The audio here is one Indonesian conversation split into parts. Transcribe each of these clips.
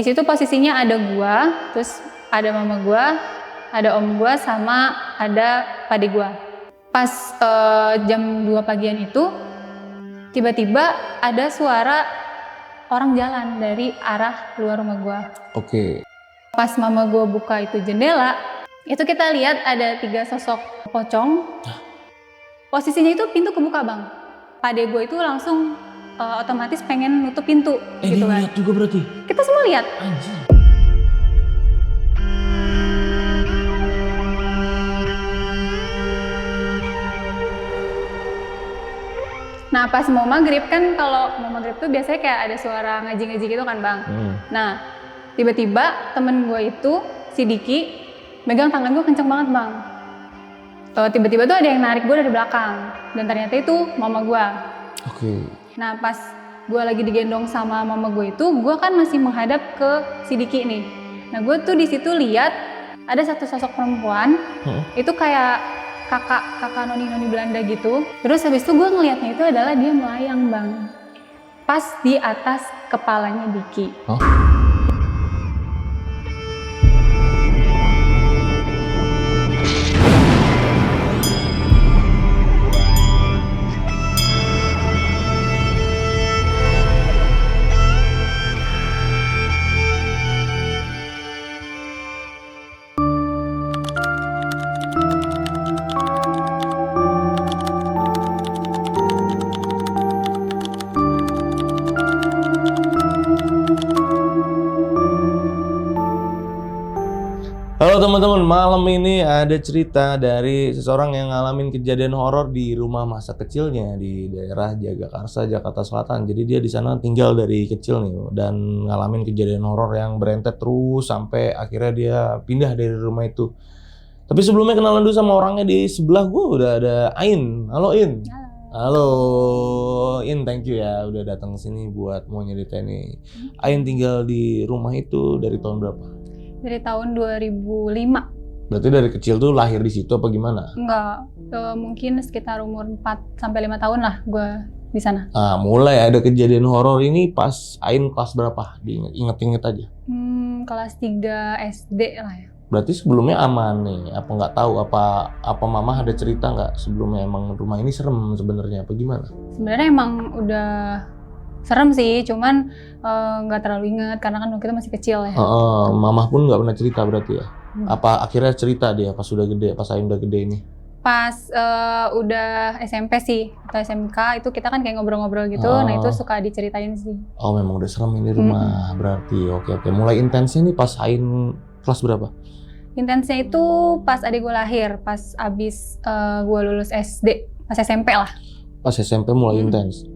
Di situ posisinya ada gua, terus ada mama gua, ada om gua, sama ada pade gua. Pas jam 2 pagian itu, tiba-tiba ada suara orang jalan dari arah luar rumah gua. Oke. Pas mama gua buka itu jendela, itu kita lihat ada 3 sosok pocong. Posisinya itu pintu kebuka, Bang. Pade gua itu langsung otomatis pengen nutup pintu gitu Dia kan. lihat juga berarti? Kita semua lihat. Anjir. Nah pas mau maghrib kan, kalau mau maghrib tuh biasanya kayak ada suara ngaji-ngaji gitu kan, Bang. Nah tiba-tiba temen gue itu, si Diki, megang tangan gue kenceng banget, Bang. Tiba-tiba tuh ada yang narik gue dari belakang, dan ternyata itu mama gue. Oke. Nah pas gue lagi digendong sama mama gue itu, gue kan masih menghadap ke si Diki nih. Nah gue tuh di situ lihat ada satu sosok perempuan, itu kayak kakak noni Belanda gitu. Terus habis itu gue ngelihatnya itu adalah dia melayang, Bang, pas di atas kepalanya Diki. Halo teman-teman, malam ini ada cerita dari seseorang yang ngalamin kejadian horor di rumah masa kecilnya di daerah Jagakarsa, Jakarta Selatan. Jadi dia di sana tinggal dari kecil nih dan ngalamin kejadian horor yang berentet terus sampai akhirnya dia pindah dari rumah itu. Tapi sebelumnya kenalan dulu sama orangnya. Di sebelah gue udah ada Ain. Halo In. Halo In, thank you ya udah datang ke sini buat mau nyeritain nih. Ain tinggal di rumah itu dari tahun berapa? Dari tahun 2005. Berarti dari kecil tuh lahir di situ apa gimana? Enggak, mungkin sekitar umur 4-5 tahun lah gue di sana. Mulai ada kejadian horor ini pas Ain kelas berapa? Diinget-inget aja. Kelas 3 SD lah ya. Berarti sebelumnya aman nih. Apa nggak tahu apa mama ada cerita nggak sebelumnya emang rumah ini serem sebenarnya apa gimana? Sebenarnya emang udah serem sih, cuman nggak terlalu inget karena kan waktu itu masih kecil ya. Mama pun nggak pernah cerita berarti ya? Apa akhirnya cerita dia pas udah gede, pas Ain udah gede ini? Pas udah SMP sih atau SMK itu kita kan kayak ngobrol-ngobrol gitu. Nah itu suka diceritain sih. Oh memang udah serem ini rumah berarti. Oke. Mulai intensnya nih pas Ain kelas berapa? Intensnya itu pas adik gue lahir, pas abis gue lulus SD, pas SMP lah. Pas SMP mulai intens.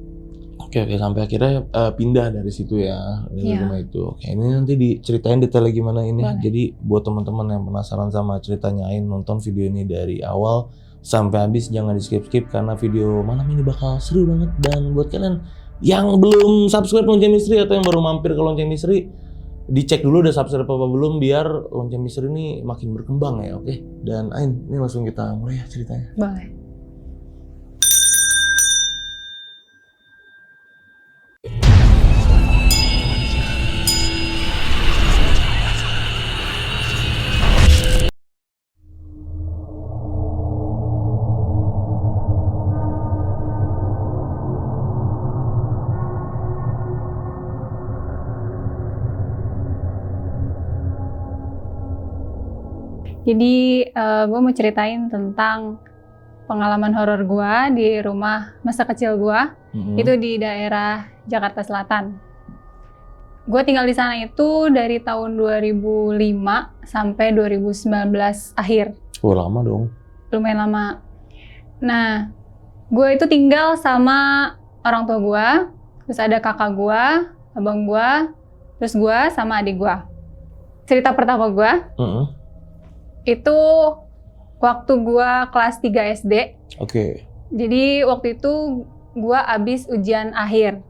Oke, sampai akhirnya pindah dari situ ya, dari rumah itu. Oke, ini nanti diceritain detailnya gimana ini. Boleh. Jadi buat teman-teman yang penasaran sama ceritanya Ain, nonton video ini dari awal sampai habis, jangan di skip-skip karena video malam ini bakal seru banget. Dan buat kalian yang belum subscribe Lonceng Misteri atau yang baru mampir ke Lonceng Misteri, dicek dulu udah subscribe apa belum biar Lonceng Misteri ini makin berkembang ya, oke? Dan Ain, ini langsung kita mulai ya ceritanya. Boleh. Jadi gue mau ceritain tentang pengalaman horor gue di rumah masa kecil gue. Itu di daerah Jakarta Selatan. Gue tinggal di sana itu dari tahun 2005 sampai 2019 akhir. Oh lama dong. Lumayan lama. Nah, gue itu tinggal sama orang tua gue, terus ada kakak gue, abang gue, terus gue sama adik gue. Cerita pertama gue, itu waktu gue kelas 3 SD. Oke. Jadi waktu itu gue abis ujian akhir.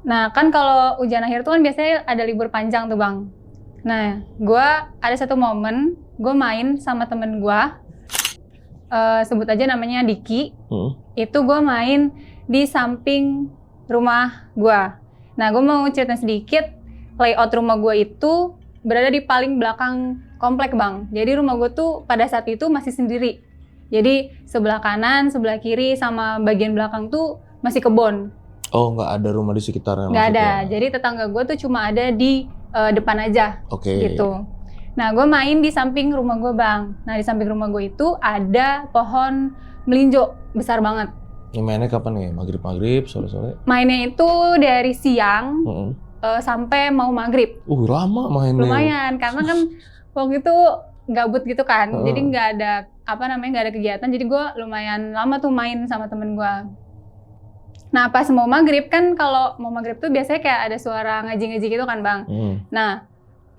Nah kan kalau ujian akhir tuh kan biasanya ada libur panjang tuh, Bang. Nah gue ada satu momen gue main sama temen gue, sebut aja namanya Diki. Itu gue main di samping rumah gue. Nah gue mau cerita sedikit layout rumah gue itu berada di paling belakang komplek bang. Jadi rumah gue tuh pada saat itu masih sendiri. Jadi sebelah kanan, sebelah kiri, sama bagian belakang tuh masih kebun. Oh, nggak ada rumah di sekitarnya? Nggak ada. Jadi tetangga gue tuh cuma ada di depan aja. Gitu. Nah, gue main di samping rumah gue bang. Nah, di samping rumah gue itu ada pohon melinjo besar banget. Ini mainnya kapan nih? Maghrib, sore-sore? Mainnya itu dari siang sampai mau maghrib. Lama mainnya. Lumayan, karena kan waktu itu gabut gitu kan. Jadi nggak ada nggak ada kegiatan. Jadi gue lumayan lama tuh main sama temen gue. Nah, pas mau maghrib kan, kalau mau maghrib tuh biasanya kayak ada suara ngaji-ngaji gitu kan bang. Nah,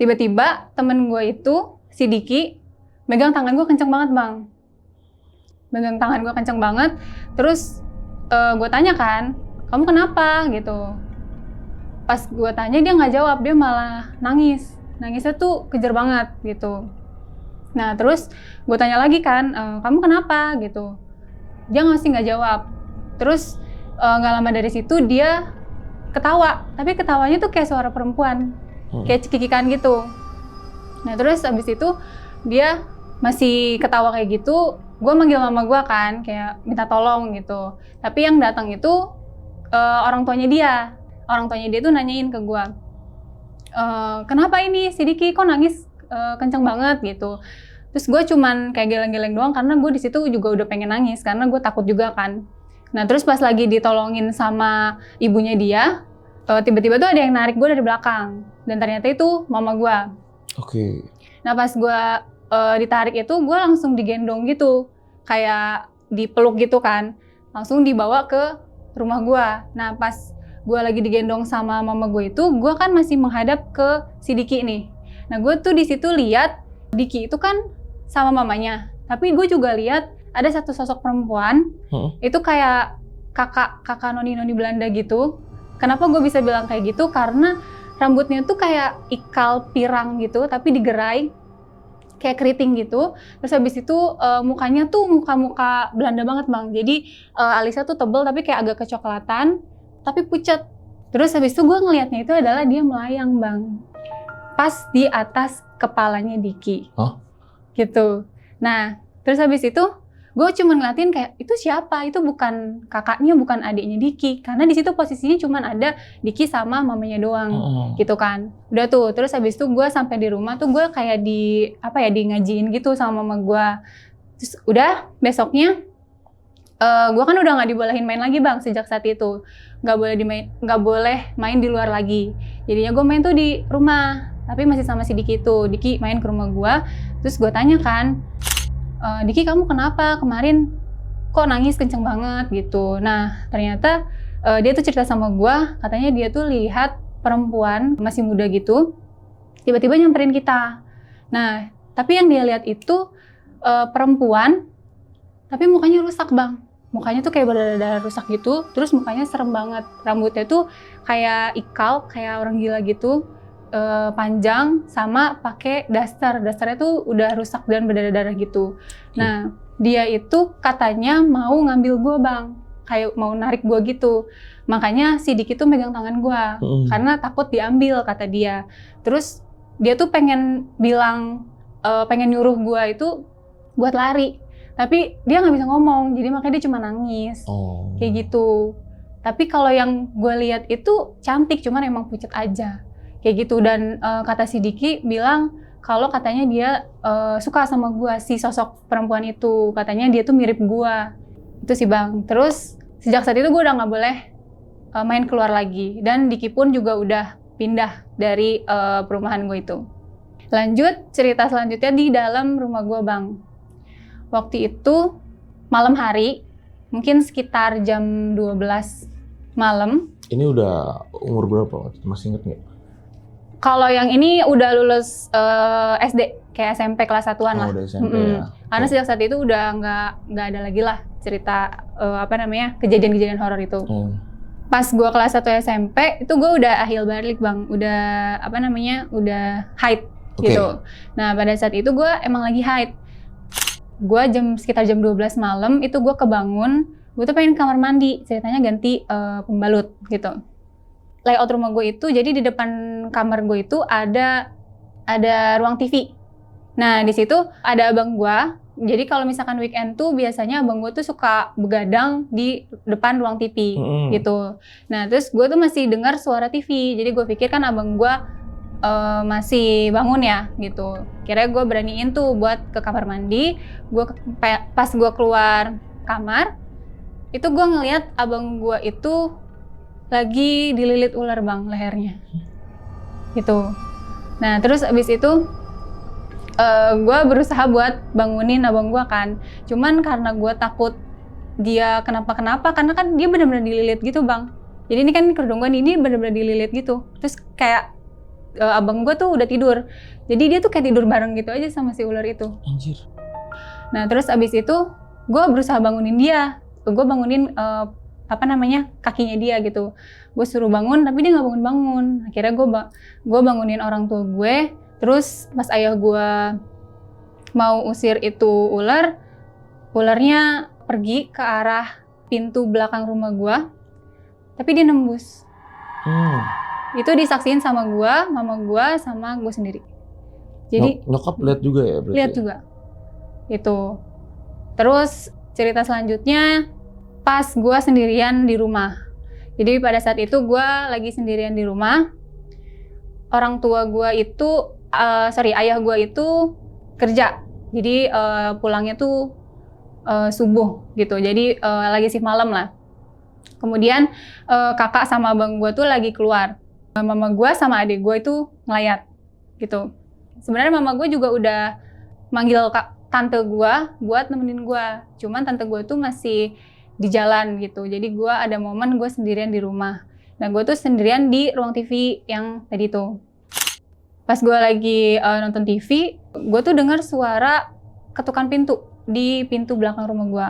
tiba-tiba temen gue itu, si Diki, megang tangan gue kenceng banget bang. Megang tangan gue kenceng banget. Terus gue tanya kan, kamu kenapa gitu. Pas gue tanya dia nggak jawab, dia malah nangis. Nangisnya tuh kejer banget gitu. Nah terus gue tanya lagi kan, kamu kenapa gitu. Dia masih nggak jawab. Terus nggak lama dari situ dia ketawa, tapi ketawanya tuh kayak suara perempuan, kayak cekikikan gitu. Nah terus abis itu dia masih ketawa kayak gitu, gue manggil mama gue kan, kayak minta tolong gitu. Tapi yang datang itu orang tuanya dia. Orang tuanya dia tuh nanyain ke gue, kenapa ini si Diki kok nangis kenceng banget gitu. Terus gue cuman kayak geleng-geleng doang, karena gue di situ juga udah pengen nangis, karena gue takut juga kan. Nah terus pas lagi ditolongin sama ibunya dia, tiba-tiba tuh ada yang narik gue dari belakang. Dan ternyata itu mama gue. Nah pas gue ditarik itu, gue langsung digendong gitu. Kayak dipeluk gitu kan. Langsung dibawa ke rumah gue. Nah pas gue lagi digendong sama mama gue itu, gue kan masih menghadap ke si Diki nih. Nah gue tuh di situ lihat Diki itu kan sama mamanya. Tapi gue juga lihat ada satu sosok perempuan, itu kayak kakak noni Belanda gitu. Kenapa gue bisa bilang kayak gitu? Karena rambutnya tuh kayak ikal pirang gitu, tapi digerai kayak keriting gitu. Terus habis itu mukanya tuh muka Belanda banget bang. Jadi alisnya tuh tebel tapi kayak agak kecoklatan, tapi pucat. Terus habis itu gue ngelihatnya itu adalah dia melayang bang, pas di atas kepalanya Diki. Gitu. Nah terus habis itu gue cuma ngeliatin kayak, itu siapa? Itu bukan kakaknya, bukan adiknya Diki. Karena di situ posisinya cuma ada Diki sama mamanya doang, gitu kan. Udah tuh, terus habis itu gue sampai di rumah tuh gue kayak di ngajiin gitu sama mama gue. Terus udah besoknya, gue kan udah nggak dibolehin main lagi bang sejak saat itu. Nggak boleh main di luar lagi. Jadinya gue main tuh di rumah, tapi masih sama si Diki tuh. Diki main ke rumah gue, terus gue tanya kan, Diki kamu kenapa kemarin kok nangis kenceng banget gitu. Nah ternyata dia tuh cerita sama gue, katanya dia tuh lihat perempuan masih muda gitu tiba-tiba nyamperin kita. Nah tapi yang dia lihat itu perempuan tapi mukanya rusak bang. Mukanya tuh kayak berdarah rusak gitu, terus mukanya serem banget. Rambutnya tuh kayak ikal, kayak orang gila gitu, panjang, sama pakai daster. Dasternya tuh udah rusak dan berdarah-darah gitu. Nah, dia itu katanya mau ngambil gue bang, kayak mau narik gue gitu. Makanya si Diki tuh megang tangan gue, karena takut diambil kata dia. Terus dia tuh pengen bilang, pengen nyuruh gue itu buat lari. Tapi dia nggak bisa ngomong, jadi makanya dia cuma nangis, kayak gitu. Tapi kalau yang gue lihat itu cantik, cuman emang pucat aja. Kayak gitu. Dan kata si Diki bilang kalau katanya dia suka sama gue, si sosok perempuan itu. Katanya dia tuh mirip gue. Itu sih bang. Terus sejak saat itu gue udah gak boleh main keluar lagi. Dan Diki pun juga udah pindah dari perumahan gue itu. Lanjut, cerita selanjutnya di dalam rumah gue bang. Waktu itu malam hari, mungkin sekitar jam 12 malam. Ini udah umur berapa? Masih inget nggak? Kalau yang ini udah lulus SD, kayak SMP kelas 1-an lah. Udah SMP ya. Karena sejak saat itu udah nggak ada lagi lah cerita kejadian-kejadian horor itu. Pas gue kelas 1 SMP, itu gue udah ahil balik bang, udah udah haid gitu. Nah pada saat itu gue emang lagi haid. Gue sekitar jam 12 malam itu gue kebangun, gue tuh pengen kamar mandi, ceritanya ganti pembalut gitu. layout rumah gue itu, jadi di depan kamar gue itu ada ruang TV. Nah di situ ada abang gue. Jadi kalau misalkan weekend tuh biasanya abang gue tuh suka begadang di depan ruang TV gitu. Nah terus gue tuh masih dengar suara TV. Jadi gue pikir kan abang gue masih bangun ya gitu. Kira gue beraniin tuh buat ke kamar mandi. Pas gue keluar kamar, itu gue ngeliat abang gue itu lagi dililit ular bang lehernya. Gitu. Nah terus abis itu gue berusaha buat bangunin abang gue kan. Cuman karena gue takut dia kenapa-kenapa, karena kan dia benar-benar dililit gitu bang. Jadi ini kan kerudung gue ini benar-benar dililit gitu. Terus kayak abang gue tuh udah tidur. Jadi dia tuh kayak tidur bareng gitu aja sama si ular itu. Anjir. Nah terus abis itu gue berusaha bangunin dia. Gue bangunin kakinya dia gitu. Gue suruh bangun tapi dia nggak bangun-bangun. Akhirnya gue bangunin orang tua gue. Terus pas ayah gue mau usir itu ularnya pergi ke arah pintu belakang rumah gue. Tapi dia nembus. Itu disaksiin sama gue, mama gue, sama gue sendiri. Jadi nyokap lihat juga ya berarti? Lihat juga. Itu. Terus cerita selanjutnya pas gue sendirian di rumah. Jadi pada saat itu gue lagi sendirian di rumah. Orang tua gue itu, ayah gue itu kerja. Jadi pulangnya tuh subuh gitu. Jadi lagi shift malam lah. Kemudian kakak sama abang gue tuh lagi keluar. Mama gue sama adik gue itu ngelayat gitu. Sebenarnya mama gue juga udah manggil tante gue buat nemenin gue. Cuman tante gue tuh masih di jalan gitu. Jadi gue ada momen gue sendirian di rumah. Nah gue tuh sendirian di ruang TV yang tadi tuh. Pas gue lagi nonton TV, gue tuh dengar suara ketukan pintu di pintu belakang rumah gue.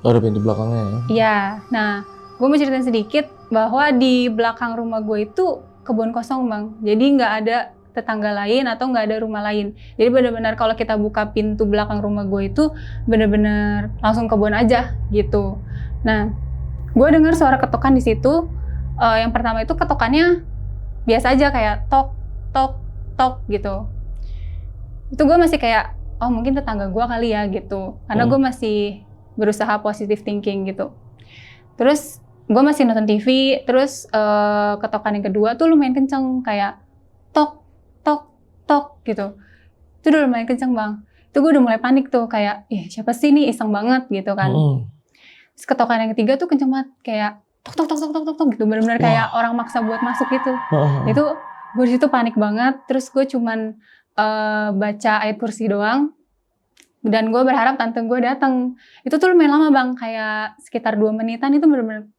Oh, ada pintu belakangnya ya? Iya. Nah gue mau ceritain sedikit bahwa di belakang rumah gue itu kebun kosong bang. Jadi nggak ada tetangga lain atau nggak ada rumah lain. Jadi benar-benar kalau kita buka pintu belakang rumah gue itu benar-benar langsung kebun aja gitu. Nah, gue dengar suara ketukan di situ. Yang pertama itu ketukannya biasa aja kayak tok tok tok gitu. Itu gue masih kayak oh mungkin tetangga gue kali ya gitu. Karena gue masih berusaha positive thinking gitu. Terus gue masih nonton TV, terus ketukan yang kedua tuh lumayan kenceng kayak tok, tok, tok gitu. Itu udah lumayan kenceng bang. Itu gue udah mulai panik tuh kayak, siapa sih nih iseng banget gitu kan. Terus ketukan yang ketiga tuh kenceng banget kayak tok, tok, tok, tok, tok, tok gitu. Benar-benar kayak orang maksa buat masuk gitu. Itu gue di situ panik banget. Terus gue cuman baca ayat kursi doang. Dan gue berharap tante gue datang. Itu tuh lumayan lama bang, kayak sekitar 2 menitan itu benar-benar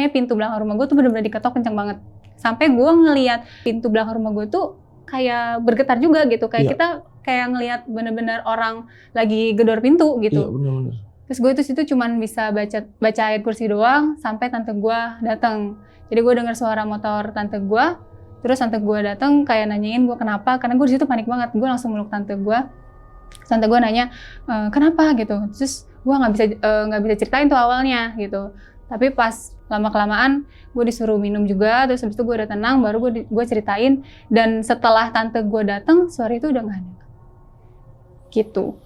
pintu belakang rumah gue tuh benar-benar diketok kencang banget. Sampai gue ngelihat pintu belakang rumah gue tuh kayak bergetar juga gitu. Kayak kita kayak ngelihat benar-benar orang lagi gedor pintu gitu. Iya benar-benar. Terus gue tuh situ cuman bisa baca ayat kursi doang sampai tante gue datang. Jadi gue dengar suara motor tante gue. Terus tante gue datang kayak nanyain gue kenapa. Karena gue di situ panik banget. Gue langsung meluk tante gue. Tante gue nanya kenapa gitu. Terus gue nggak bisa ceritain tuh awalnya gitu. Tapi pas lama-kelamaan gue disuruh minum juga, terus habis itu gue udah tenang, baru gue ceritain. Dan setelah tante gue datang, suara itu udah nggak ada. Gitu.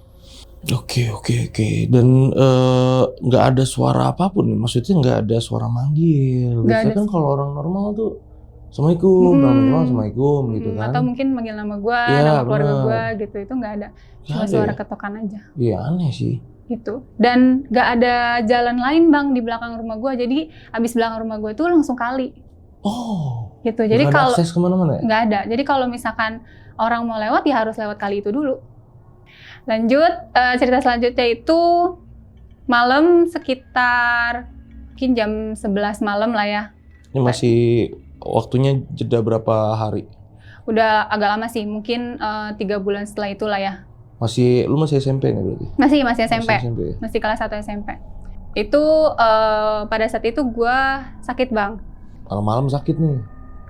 Oke. Dan nggak ada suara apapun, maksudnya nggak ada suara manggil. Biasanya kan kalau orang normal tuh Assalamualaikum, Assalamualaikum gitu kan. Atau mungkin manggil nama gue, nama keluarga gue gitu, itu nggak ada. Cuma suara ketokan aja. Iya aneh sih. Gitu. Dan gak ada jalan lain bang di belakang rumah gue, jadi abis belakang rumah gue tuh langsung kali. Oh. Gitu. Jadi kalau akses kemana-mana ya? Nggak ada. Jadi kalau misalkan orang mau lewat ya harus lewat kali itu dulu. Lanjut, cerita selanjutnya itu malam sekitar mungkin jam 11 malam lah ya. Ini masih waktunya jeda berapa hari? Udah agak lama sih, mungkin 3 bulan setelah itulah ya. Lu masih SMP nih berarti? Masih SMP. Masih kelas 1 SMP. Itu pada saat itu gue sakit bang. Malam-malam sakit nih?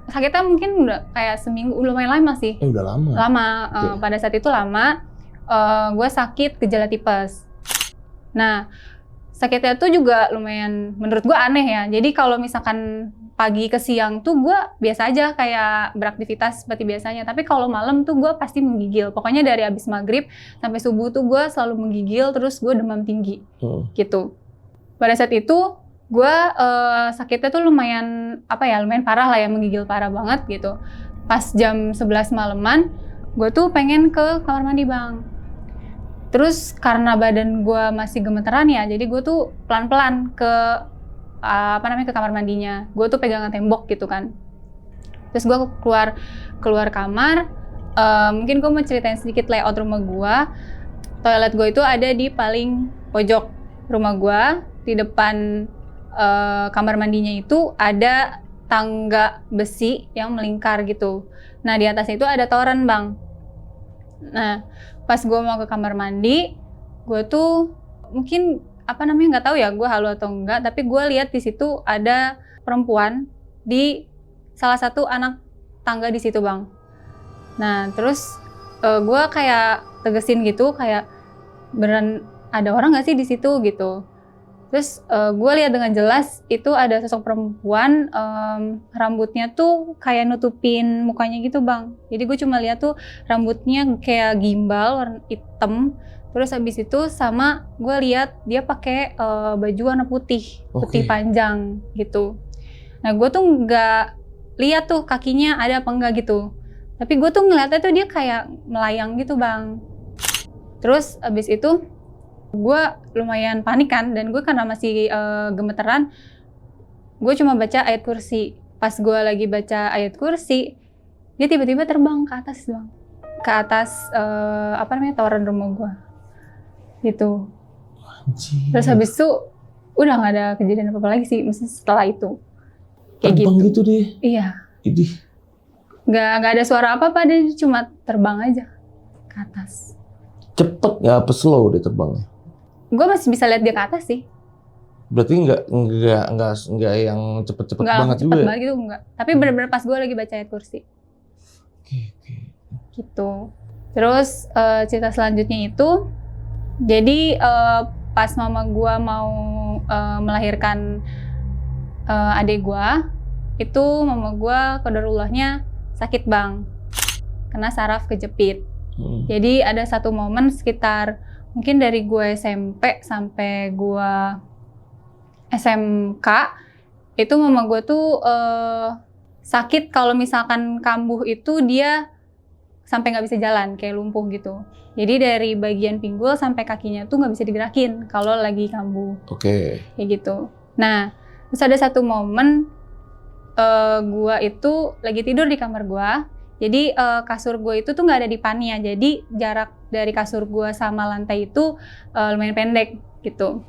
Sakitnya mungkin udah kayak seminggu, lumayan lama sih. Udah lama? Lama, pada saat itu lama. Gue sakit gejala tipes. Nah, sakitnya tuh juga lumayan menurut gue aneh ya. Jadi kalau misalkan pagi ke siang tuh gue biasa aja kayak beraktivitas seperti biasanya. Tapi kalau malam tuh gue pasti menggigil. Pokoknya dari abis maghrib sampai subuh tuh gue selalu menggigil, terus gue demam tinggi gitu. Pada saat itu gue sakitnya tuh lumayan parah lah ya, menggigil parah banget gitu. Pas jam 11 malaman gue tuh pengen ke kamar mandi bang. Terus karena badan gue masih gemeteran ya, jadi gue tuh pelan-pelan ke ke kamar mandinya. Gue tuh pegangan tembok gitu kan. Terus gue keluar kamar. Mungkin gue mau ceritain sedikit layout rumah gue. Toilet gue itu ada di paling pojok rumah gue. Di depan kamar mandinya itu ada tangga besi yang melingkar gitu. Nah di atasnya itu ada toren bang. Nah pas gue mau ke kamar mandi, gue tuh mungkin nggak tahu ya gue halu atau enggak, tapi gue lihat di situ ada perempuan di salah satu anak tangga di situ bang. Nah terus gue kayak tegesin gitu, kayak beneran ada orang nggak sih di situ gitu. Terus gue lihat dengan jelas itu ada sosok perempuan, rambutnya tuh kayak nutupin mukanya gitu bang. Jadi gue cuma lihat tuh rambutnya kayak gimbal warna hitam. Terus habis itu sama gue lihat dia pakai baju warna putih panjang gitu. Nah gue tuh nggak lihat tuh kakinya ada apa enggak gitu. Tapi gue tuh ngeliatnya tuh dia kayak melayang gitu bang. Terus habis itu gue lumayan panik kan, dan gue karena masih gemeteran, gue cuma baca ayat kursi. Pas gue lagi baca ayat kursi, dia tiba-tiba terbang ke atas bang, ke atas toren rumah gue gitu. Anjir. Terus habis itu udah nggak ada kejadian apa-apa lagi sih, mesti setelah itu kayak terbang gitu deh. Iya. Idih. Nggak ada suara apa-apa, dia cuma terbang aja ke atas. Cepet nggak apa slow dia terbangnya? Gue masih bisa lihat dia ke atas sih. Berarti nggak yang cepet-cepet banget juga. Cepet banget gitu enggak. Tapi benar-benar pas gue lagi baca ayat kursi. Oke. Gitu. Terus cerita selanjutnya itu, jadi pas mama gue mau melahirkan adik gue, itu mama gue qadarullahnya sakit bang, kena saraf kejepit. Jadi ada satu momen sekitar mungkin dari gue SMP sampai gue SMK, itu mama gue tuh sakit kalau misalkan kambuh itu dia sampai nggak bisa jalan, kayak lumpuh gitu. Jadi dari bagian pinggul sampai kakinya tuh nggak bisa digerakin kalau lagi kambuh. Oke. Kayak gitu. Nah, terus ada satu momen gue itu lagi tidur di kamar gue. Jadi kasur gue itu tuh nggak ada dipannya, jadi jarak dari kasur gue sama lantai itu lumayan pendek gitu.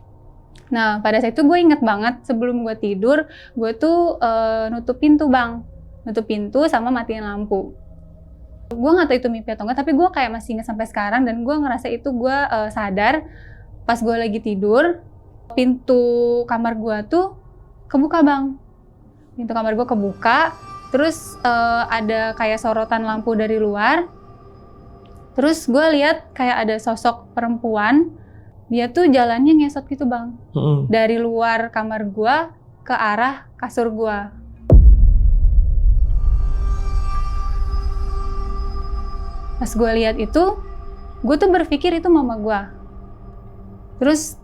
Nah pada saat itu gue inget banget sebelum gue tidur, gue tuh nutup pintu bang, nutup pintu sama matiin lampu. Gue nggak tahu itu mimpi atau enggak, tapi gue kayak masih inget sampai sekarang, dan gue ngerasa itu gue sadar pas gue lagi tidur, pintu kamar gue tuh kebuka bang, pintu kamar gue kebuka. Terus ada kayak sorotan lampu dari luar. Terus gue lihat kayak ada sosok perempuan, dia tuh jalannya ngesot gitu bang, dari luar kamar gue ke arah kasur gue. Pas gue lihat itu, gue tuh berpikir itu mama gue. Terus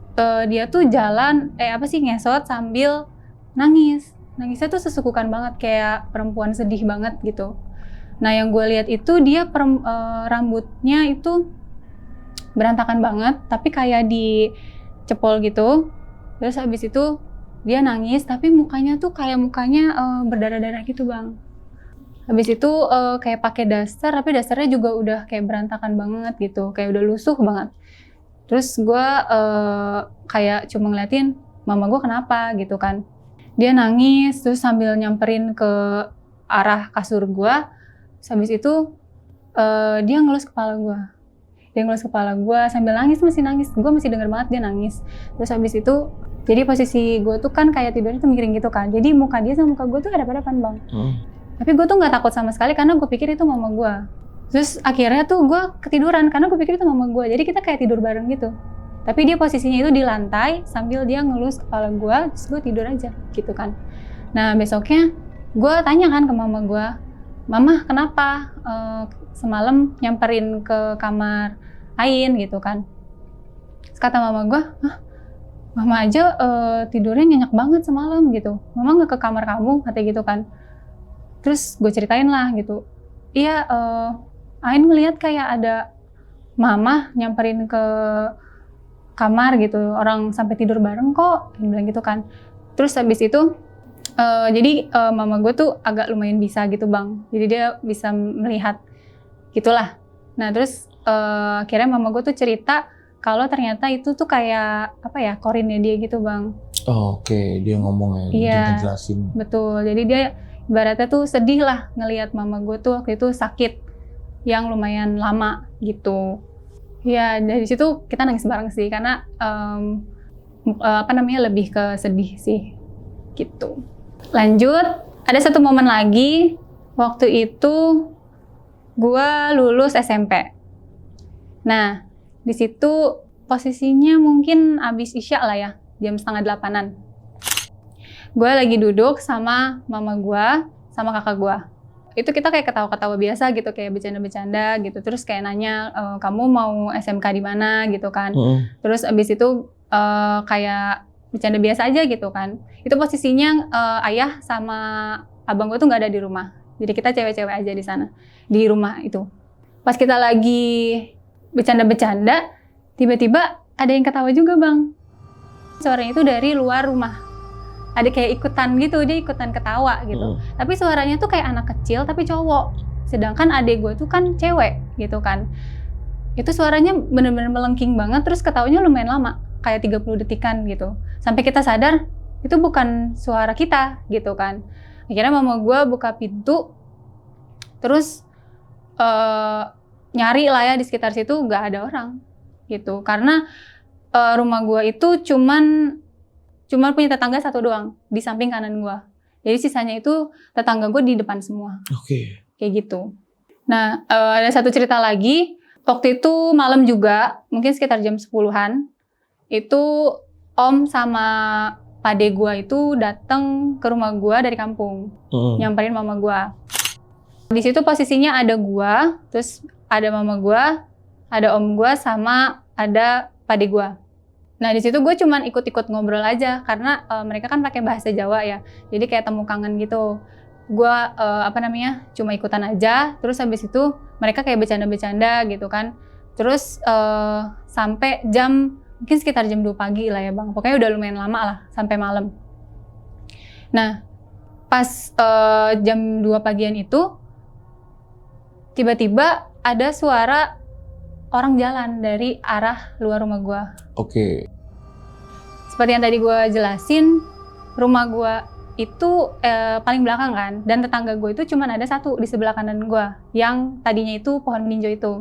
dia tuh jalan, ngesot sambil nangis. Nangisnya tuh sesukukan banget, kayak perempuan sedih banget gitu. Nah yang gue lihat itu dia rambutnya itu berantakan banget, tapi kayak dicepol gitu. Terus habis itu dia nangis, tapi mukanya tuh kayak berdarah-darah gitu bang. Habis itu kayak pakai daster, tapi dasternya juga udah kayak berantakan banget gitu, kayak udah lusuh banget. Terus gue kayak cuma ngeliatin, mama gue kenapa gitu kan. Dia nangis, terus sambil nyamperin ke arah kasur gue. Habis itu dia ngelus kepala gue. Dia ngelus kepala gue sambil nangis, masih nangis. Gue masih denger banget dia nangis. Terus habis itu, jadi posisi gue tuh kan kayak tidurnya tuh miring gitu kan. Jadi muka dia sama muka gue tuh hadap-hadapan bang. Tapi gue tuh gak takut sama sekali karena gue pikir itu mama gue. Terus akhirnya tuh gue ketiduran karena gue pikir itu mama gue. Jadi kita kayak tidur bareng gitu. Tapi dia posisinya itu di lantai sambil dia ngelus kepala gue, terus gue tidur aja gitu kan. Nah besoknya gue tanya kan ke mama gue, mama kenapa semalam nyamperin ke kamar Ain gitu kan. Terus kata mama gue, mama aja tidurnya nyenyak banget semalam gitu, mama nggak ke kamar kamu, katanya gitu kan. Terus gue ceritain lah gitu, iya Ain ngeliat kayak ada mama nyamperin ke kamar gitu, orang sampai tidur bareng kok, dia bilang gitu kan. Terus habis itu jadi mama gue tuh agak lumayan bisa gitu bang, jadi dia bisa melihat gitulah. Nah terus akhirnya mama gue tuh cerita kalau ternyata itu tuh kayak apa ya, korinnya dia gitu bang. Oh, oke. Dia ngomong ya, Iya, dia ngejelasin. betul. Jadi dia ibaratnya tuh sedih lah ngelihat mama gue tuh waktu itu sakit yang lumayan lama gitu. Ya dari situ kita nangis bareng sih karena lebih ke sedih sih gitu. Lanjut, ada satu momen lagi waktu itu gue lulus SMP. Nah di situ posisinya mungkin abis isya lah ya, jam 7:30. Gue lagi duduk sama mama gue, sama kakak gue. Itu kita kayak ketawa-ketawa biasa gitu, kayak bercanda-bercanda gitu. Terus kayak nanya, kamu mau SMK di mana gitu kan. Terus abis itu kayak bercanda biasa aja gitu kan. Itu posisinya ayah sama abang gue tuh nggak ada di rumah. Jadi kita cewek-cewek aja di sana, di rumah itu. Pas kita lagi bercanda-bercanda, tiba-tiba ada yang ketawa juga bang. Suaranya itu dari luar rumah. Ada kayak ikutan gitu, dia ikutan ketawa gitu. Tapi suaranya tuh kayak anak kecil tapi cowok. Sedangkan adik gue tuh kan cewek gitu kan. Itu suaranya bener-bener melengking banget, terus ketawanya lumayan lama. Kayak 30 detikan gitu. Sampai kita sadar, itu bukan suara kita gitu kan. Akhirnya mama gue buka pintu, terus nyari lah ya di sekitar situ, nggak ada orang gitu. Karena rumah gue itu cuman punya tetangga satu doang di samping kanan gue. Jadi sisanya itu tetangga gue di depan semua. Oke. Kayak gitu. Nah ada satu cerita lagi. Waktu itu malam juga, mungkin sekitar jam 10-an. Itu om sama pade gue itu datang ke rumah gue dari kampung, nyamperin mama gue. Di situ posisinya ada gue, terus ada mama gue, ada om gue, sama ada pade gue. Nah di situ gue cuman ikut-ikut ngobrol aja karena mereka kan pakai bahasa Jawa ya, jadi kayak temu kangen gitu. Gue cuma ikutan aja. Terus habis itu mereka kayak bercanda-bercanda gitu kan. Terus sampai jam mungkin sekitar jam 2 pagi lah ya bang. Pokoknya udah lumayan lama lah sampai malam. Nah pas jam 2 pagian itu tiba-tiba ada suara orang jalan dari arah luar rumah gue. Oke. Seperti yang tadi gue jelasin, rumah gue itu paling belakang kan, dan tetangga gue itu cuma ada satu di sebelah kanan gue, yang tadinya itu pohon meninjau itu.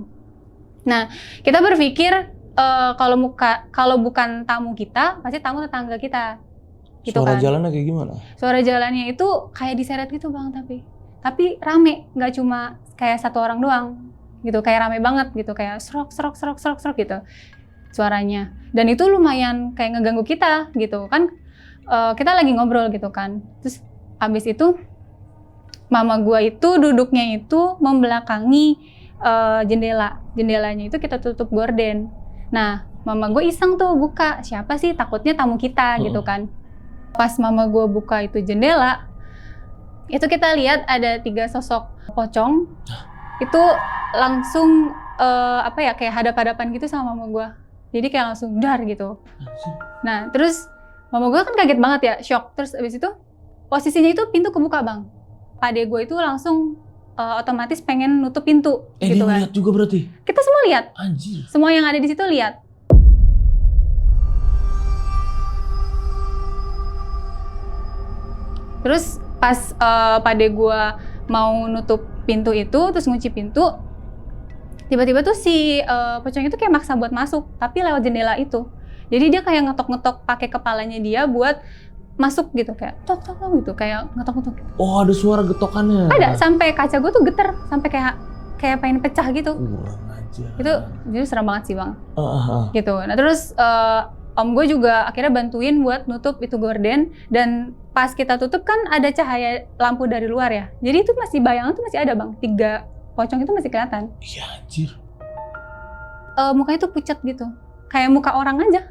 Nah, kita berpikir kalau bukan tamu kita, pasti tamu tetangga kita. Gitu Suara kan. jalannya kayak gimana? Suara jalannya itu kayak diseret gitu bang, tapi rame, nggak cuma kayak satu orang doang, gitu, kayak rame banget gitu, kayak serok gitu suaranya. Dan itu lumayan kayak ngeganggu kita gitu kan. Kita lagi ngobrol gitu kan. Terus abis itu mama gua itu duduknya itu membelakangi jendelanya itu kita tutup gorden. Nah mama gua iseng tuh buka, siapa sih, takutnya tamu kita gitu kan. Pas mama gua buka itu jendela, itu kita lihat ada 3 sosok pocong. Itu langsung kayak hadap-hadapan gitu sama mama gua. Jadi kayak langsung dar gitu. Nah terus mama gue kan kaget banget ya, shock. Terus abis itu posisinya itu pintu kebuka bang. Pade gue itu langsung otomatis pengen nutup pintu. Gitu dia kan. lihat juga berarti? Kita semua lihat. Anjir. Semua yang ada di situ lihat. Terus pas pade gue mau nutup pintu itu, terus ngunci pintu, tiba-tiba tuh si pocong itu kayak maksa buat masuk, tapi lewat jendela itu. Jadi dia kayak ngetok-ngetok pakai kepalanya dia buat masuk gitu, kayak tok gitu, kayak ngetok-ngetok. Oh, ada suara getokannya. Ada, sampai kaca gue tuh geter, sampai kayak pengen pecah gitu. Kurang aja. Itu jadi serem banget sih bang. Gitu. Nah terus om gue juga akhirnya bantuin buat nutup itu gorden, dan pas kita tutup kan ada cahaya lampu dari luar ya. Jadi itu masih bayangan tuh masih ada bang, 3 pocong itu masih kelihatan. Iya anjir. Mukanya tuh pucat gitu, kayak muka orang aja.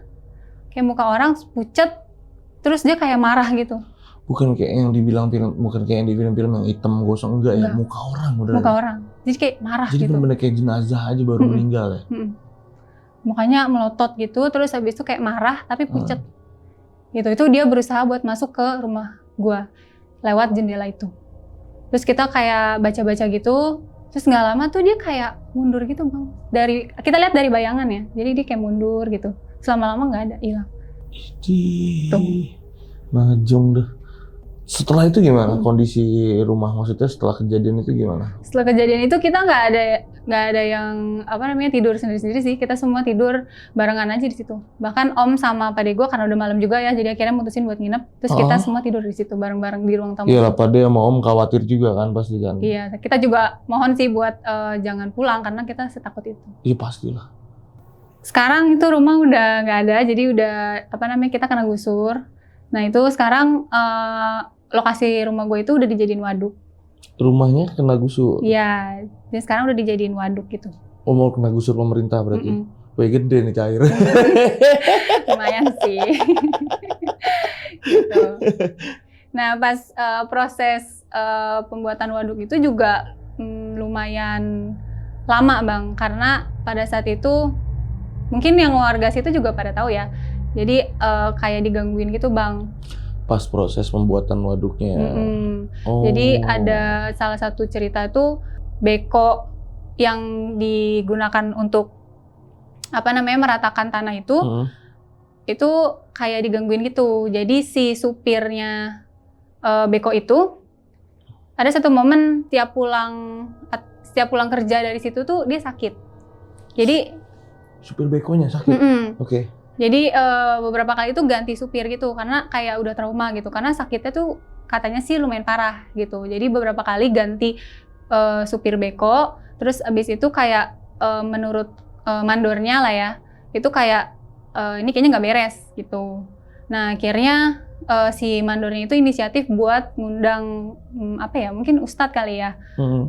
Kayak muka orang pucat, terus dia kayak marah gitu. Bukan kayak yang dibilang film, bukan kayak yang di film-film yang hitam gosong, enggak ya, muka orang udah. Muka orang. Jadi kayak marah jadi gitu. Jadi bener kayak jenazah aja baru meninggal ya. Mukanya melotot gitu, terus habis itu kayak marah tapi pucat. Gitu. Itu dia berusaha buat masuk ke rumah gua lewat jendela itu. Terus kita kayak baca-baca gitu, terus nggak lama tuh dia kayak mundur gitu bang. Kita lihat dari bayangan ya, jadi dia kayak mundur gitu. Selama-lama nggak ada, hilang. Ih, najong deh. Setelah itu gimana kondisi rumah, maksudnya setelah kejadian itu gimana? Setelah kejadian itu kita nggak ada yang tidur sendiri-sendiri sih. Kita semua tidur barengan aja di situ. Bahkan om sama pade gue karena udah malam juga ya, jadi akhirnya mutusin buat nginep. Terus kita semua tidur di situ bareng-bareng di ruang tamu. Iya lah, pade sama om khawatir juga kan pasti kan. Iya, kita juga mohon sih buat jangan pulang karena kita setakut itu. Iya pastilah. Sekarang itu rumah udah nggak ada, jadi udah kita kena gusur. Nah itu sekarang lokasi rumah gue itu udah dijadiin waduk. Rumahnya kena gusur? Iya, dan sekarang udah dijadiin waduk gitu. Oh mau kena gusur pemerintah berarti? Wih gede nih cair. Lumayan sih. Gitu. Nah pas proses pembuatan waduk itu juga lumayan lama bang, karena pada saat itu mungkin yang warga situ juga pada tahu ya. Jadi kayak digangguin gitu bang. Pas proses pembuatan waduknya. Jadi ada salah satu cerita tuh beko yang digunakan untuk meratakan tanah itu kayak digangguin gitu. Jadi si supirnya beko itu ada satu momen setiap pulang kerja dari situ tuh dia sakit. Jadi supir bekonya sakit. Oke. Jadi beberapa kali itu ganti supir gitu karena kayak udah trauma gitu, karena sakitnya tuh katanya sih lumayan parah gitu. Jadi beberapa kali ganti supir beko, terus abis itu kayak menurut mandornya lah ya, itu kayak ini kayaknya nggak beres gitu. Nah akhirnya si mandornya itu inisiatif buat ngundang mungkin ustadz kali ya,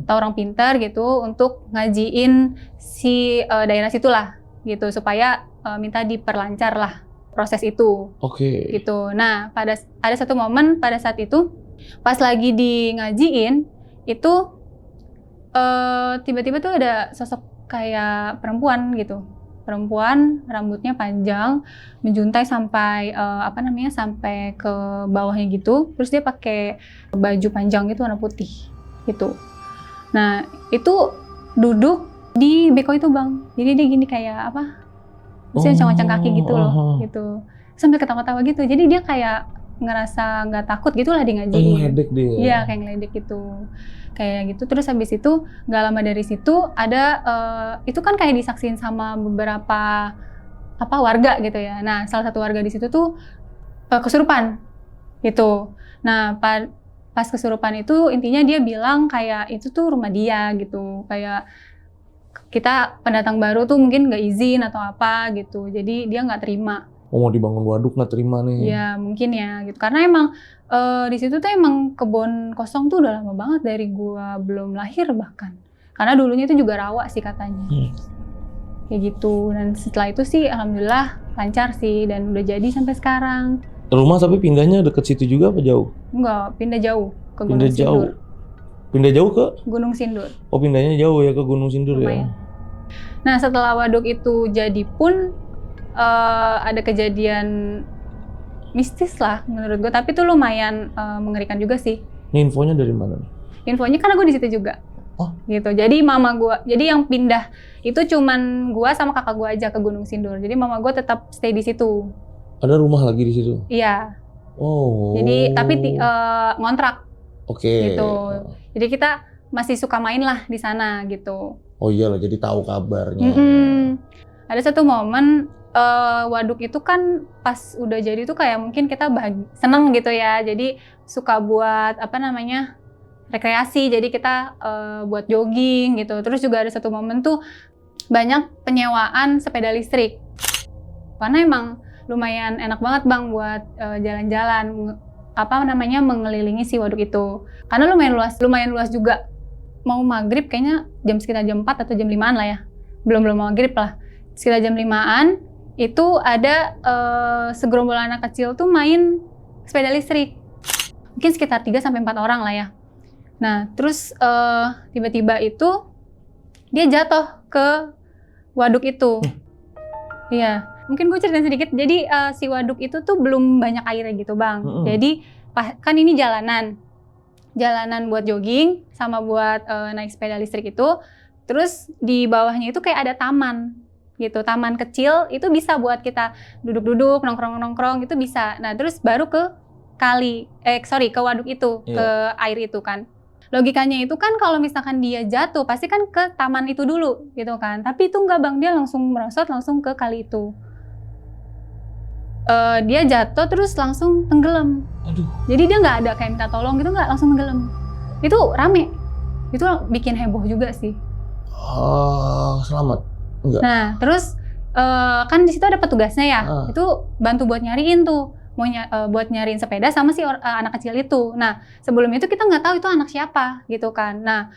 atau orang pintar gitu untuk ngajiin si daerah situlah gitu supaya minta diperlancar lah proses itu. Oke. Gitu. Nah, ada satu momen pada saat itu pas lagi di ngajiin itu tiba-tiba tuh ada sosok kayak perempuan gitu. Perempuan rambutnya panjang, menjuntai sampai sampai ke bawahnya gitu. Terus dia pakai baju panjang gitu warna putih gitu. Nah, itu duduk di beko itu, Bang. Jadi dia gini kayak Maksudnya ngacang kaki gitu loh, gitu. Sambil ketawa-tawa gitu. Jadi dia kayak ngerasa nggak takut gitu lah di ngajiin. Ngeledek dia. Iya, kayak ngeledek gitu. Kayak gitu. Terus habis itu nggak lama dari situ ada itu kan kayak disaksiin sama beberapa warga gitu ya. Nah, salah satu warga di situ tuh kesurupan gitu. Nah, pas kesurupan itu intinya dia bilang kayak itu tuh rumah dia gitu. Kayak kita pendatang baru tuh mungkin nggak izin atau apa gitu, jadi dia nggak terima. Mau dibangun waduk nggak terima nih? Ya mungkin ya gitu, karena emang di situ tuh emang kebun kosong tuh udah lama banget dari gua belum lahir bahkan, karena dulunya itu juga rawa sih katanya. Kayak gitu, dan setelah itu sih alhamdulillah lancar sih dan udah jadi sampai sekarang. Rumah tapi pindahnya deket situ juga apa jauh? Enggak, pindah jauh ke Gunung Sindur. Pindah jauh ke? Gunung Sindur. Oh pindahnya jauh ya ke Gunung Sindur. Lumayan. Ya? Nah setelah waduk itu jadi pun ada kejadian mistis lah menurut gue, tapi tuh lumayan mengerikan juga sih. Ini infonya dari mana? Infonya karena gue di situ juga. Oh. Gitu. Jadi mama gue, jadi yang pindah itu cuman gue sama kakak gue aja ke Gunung Sindur. Jadi mama gue tetap stay di situ. Ada rumah lagi di situ? Iya. Oh. Jadi tapi ngontrak. Oke. Gitu. Jadi kita masih suka main lah di sana gitu. Oh iyalah, jadi tahu kabarnya. Ada satu momen waduk itu kan pas udah jadi tuh kayak mungkin kita seneng gitu ya. Jadi suka buat rekreasi. Jadi kita buat jogging gitu. Terus juga ada satu momen tuh banyak penyewaan sepeda listrik. Karena emang lumayan enak banget Bang buat jalan-jalan mengelilingi si waduk itu. Karena lumayan luas juga. Mau maghrib kayaknya sekitar jam 4 atau jam 5-an lah ya. Belum maghrib lah. Sekitar jam 5-an itu ada segerombolan anak kecil tuh main sepeda listrik. Mungkin sekitar 3 sampai 4 orang lah ya. Nah, terus tiba-tiba itu dia jatuh ke waduk itu. Iya. Mungkin gue ceritain sedikit. Jadi si waduk itu tuh belum banyak airnya gitu, Bang. Jadi kan ini jalanan buat jogging sama buat naik sepeda listrik itu. Terus di bawahnya itu kayak ada taman gitu, taman kecil itu bisa buat kita duduk-duduk, nongkrong-nongkrong itu bisa. Nah terus baru ke ke waduk itu, ke air itu kan. Logikanya itu kan kalau misalkan dia jatuh pasti kan ke taman itu dulu gitu kan. Tapi itu enggak Bang, dia langsung merosot langsung ke kali itu. Dia jatuh terus langsung tenggelam. Aduh. Jadi dia nggak ada kayak minta tolong gitu, nggak, langsung tenggelam. Itu rame. Itu bikin heboh juga sih. Selamat. Enggak. Nah, terus kan di situ ada petugasnya ya. Itu bantu buat nyariin tuh. Buat nyariin sepeda sama si anak kecil itu. Nah, sebelum itu kita nggak tahu itu anak siapa gitu kan. Nah,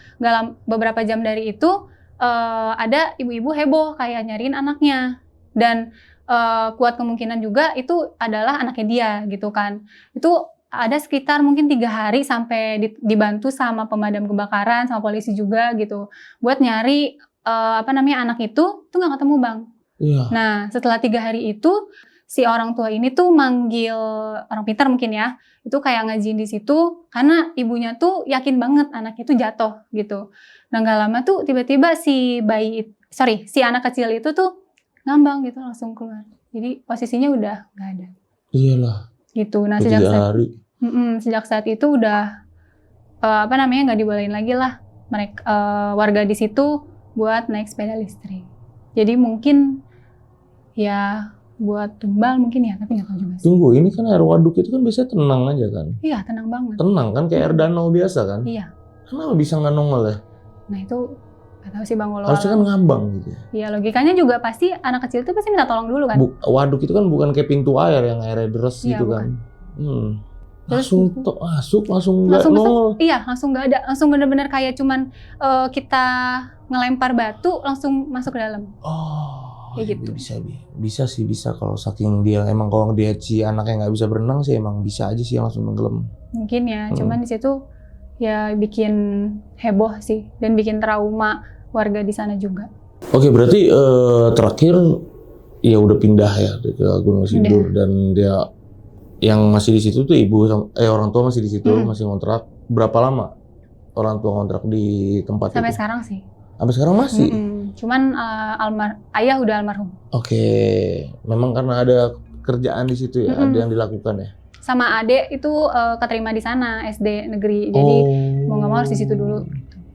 beberapa jam dari itu ada ibu-ibu heboh kayak nyariin anaknya. Dan kuat kemungkinan juga itu adalah anaknya dia gitu kan. Itu ada sekitar mungkin 3 hari sampai dibantu sama pemadam kebakaran sama polisi juga gitu buat nyari anak itu tuh nggak ketemu Bang. Iya. Nah setelah 3 hari itu si orang tua ini tuh manggil orang pintar mungkin ya, itu kayak ngajiin di situ karena ibunya tuh yakin banget anaknya tuh jatuh gitu. Nah nggak lama tuh tiba-tiba si anak kecil itu tuh ngambang gitu langsung keluar. Jadi posisinya udah nggak ada. Iyalah. Gitu. Nah sejak saat itu udah nggak dibolehin lagi lah mereka warga di situ buat naik sepeda listrik. Jadi mungkin ya buat tumbal mungkin ya, tapi nggak tahu juga sih. Tunggu, ini kan air waduk itu kan biasanya tenang aja kan? Iya tenang banget. Tenang kan kayak air danau biasa kan? Iya. Kenapa bisa nggak nongol ya? Nah itu nggak tahu sih Bang. Harusnya kan ngambang gitu. Iya logikanya juga pasti anak kecil itu pasti minta tolong dulu kan. Waduk itu kan bukan kayak pintu air yang airnya deres gitu kan. Langsung langsung nggak nongol. Iya langsung nggak ada, langsung benar-benar kayak cuman kita ngelempar batu langsung masuk ke dalam. Kayak gitu. Bisa kalau saking dia emang kalau dia anaknya nggak bisa berenang sih emang bisa aja sih langsung tenggelam. Mungkin ya, cuman di situ ya bikin heboh sih dan bikin trauma warga di sana juga. Oke, berarti terakhir ya udah pindah ya ke Gunung Sindur dan dia yang masih di situ tuh orang tua masih di situ, masih ngontrak. Berapa lama orang tua ngontrak di tempat sampai itu? Sekarang sih. Sampai sekarang masih? Cuman ayah udah almarhum. Oke, memang karena ada kerjaan di situ ya, ada yang dilakukan ya? Sama adek itu keterima di sana SD negeri, jadi mau nggak mau harus di situ dulu.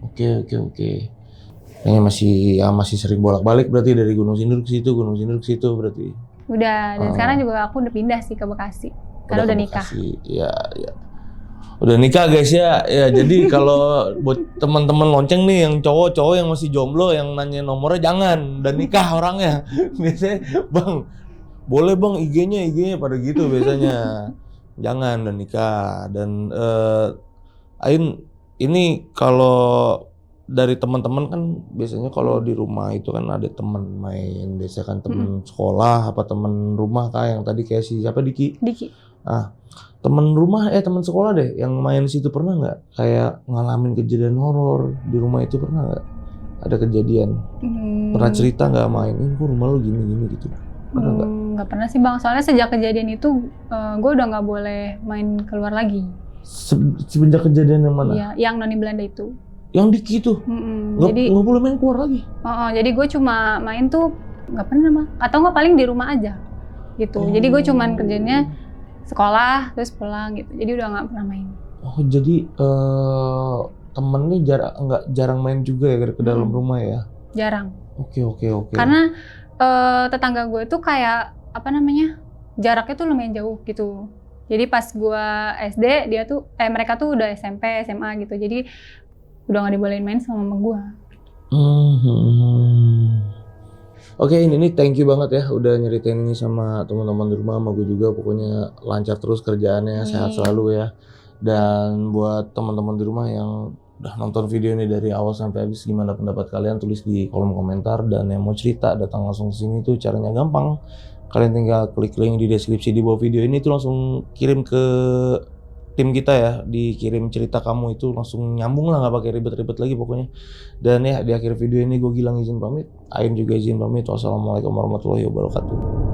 Oke. Kayaknya masih sering bolak-balik berarti dari Gunung Sindur ke situ berarti. Udah, dan sekarang juga aku udah pindah sih ke Bekasi. Karena udah nikah. Iya. Udah nikah guys ya. Ya jadi kalau buat teman-teman lonceng nih yang cowok-cowok yang masih jomblo yang nanya nomornya jangan, udah nikah orangnya. Biasanya, "Bang, boleh Bang IG-nya pada gitu biasanya." Jangan, udah nikah. Dan Ain ini kalau dari teman-teman kan biasanya kalau di rumah itu kan ada teman main, biasanya kan teman sekolah apa teman rumah yang tadi kayak siapa Diki. Teman rumah teman sekolah deh yang main situ pernah nggak kayak ngalamin kejadian horor di rumah itu, pernah nggak ada kejadian? Pernah cerita nggak main ini kok rumah lu gini gitu? Pernah nggak? Nggak pernah sih Bang, soalnya sejak kejadian itu gue udah nggak boleh main keluar lagi. Semenjak kejadian yang mana? Iya, yang Noni Belanda itu. Yang Diki tuh? Nggak boleh main keluar lagi? Jadi gue cuma main tuh nggak pernah mah, atau nggak paling di rumah aja gitu. Jadi gue cuman kerjanya sekolah terus pulang gitu, jadi udah nggak pernah main. Jadi temen nih jarang main juga ya ke dalam rumah ya? Jarang. Oke. Karena tetangga gue tuh kayak jaraknya tuh lumayan jauh gitu. Jadi pas gue SD mereka tuh udah SMP SMA gitu, jadi udah nggak dibolehin main sama mama gue. Oke, ini thank you banget ya udah nyeritain ini sama teman-teman di rumah, sama gue juga. Pokoknya lancar terus kerjaannya, sehat selalu ya. Dan buat teman-teman di rumah yang udah nonton video ini dari awal sampai habis, gimana pendapat kalian? Tulis di kolom komentar. Dan yang mau cerita datang langsung ke sini tuh caranya gampang. Kalian tinggal klik link di deskripsi di bawah video ini tuh langsung kirim ke tim kita ya, dikirim cerita kamu itu langsung nyambung lah, nggak pakai ribet-ribet lagi pokoknya. Dan ya di akhir video ini gue Gilang izin pamit, Ain juga izin pamit. Wassalamualaikum warahmatullahi wabarakatuh.